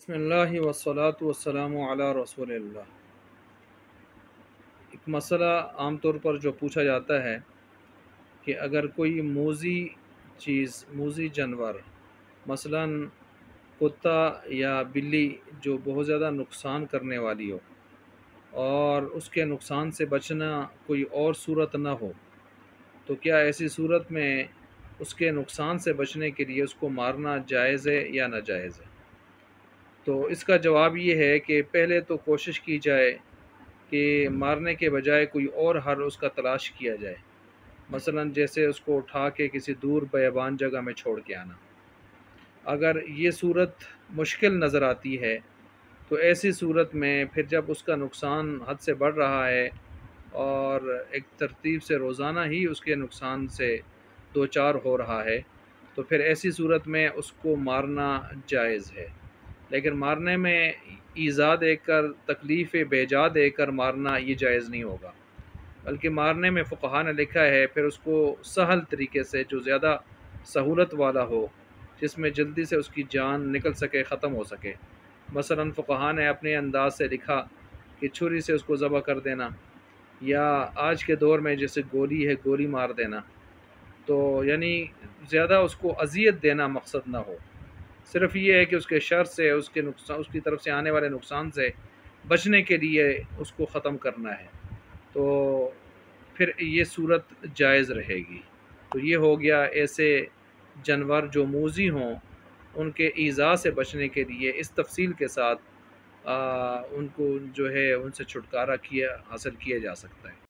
بسم اللہ والصلاة والسلام علی رسول اللہ۔ ایک مسئلہ عام طور پر جو پوچھا جاتا ہے کہ اگر کوئی موذی جانور مثلا کتا یا بلی جو بہت زیادہ نقصان کرنے والی ہو اور اس کے نقصان سے بچنا کوئی اور صورت نہ ہو، تو کیا ایسی صورت میں اس کے نقصان سے بچنے کے لیے اس کو مارنا جائز ہے یا ناجائز ہے؟ تو اس کا جواب یہ ہے کہ پہلے تو کوشش کی جائے کہ مارنے کے بجائے کوئی اور حل اس کا تلاش کیا جائے، مثلا جیسے اس کو اٹھا کے کسی دور بیابان جگہ میں چھوڑ کے آنا۔ اگر یہ صورت مشکل نظر آتی ہے تو ایسی صورت میں پھر جب اس کا نقصان حد سے بڑھ رہا ہے اور ایک ترتیب سے روزانہ ہی اس کے نقصان سے دوچار ہو رہا ہے، تو پھر ایسی صورت میں اس کو مارنا جائز ہے۔ لیکن مارنے میں ایذا دے کر، تکلیف بیجا دے کر مارنا یہ جائز نہیں ہوگا، بلکہ مارنے میں فقہا نے لکھا ہے پھر اس کو سہل طریقے سے، جو زیادہ سہولت والا ہو، جس میں جلدی سے اس کی جان نکل سکے، ختم ہو سکے۔ مثلا فقہا نے اپنے انداز سے لکھا کہ چھری سے اس کو ذبح کر دینا، یا آج کے دور میں جیسے گولی ہے، گولی مار دینا۔ تو یعنی زیادہ اس کو اذیت دینا مقصد نہ ہو، صرف یہ ہے کہ اس کے شر سے، اس کے نقصان، اس کی طرف سے آنے والے نقصان سے بچنے کے لیے اس کو ختم کرنا ہے، تو پھر یہ صورت جائز رہے گی۔ تو یہ ہو گیا ایسے جانور جو موذی ہوں، ان کے ایذا سے بچنے کے لیے اس تفصیل کے ساتھ ان کو جو ہے ان سے چھٹکارا حاصل کیا جا سکتا ہے۔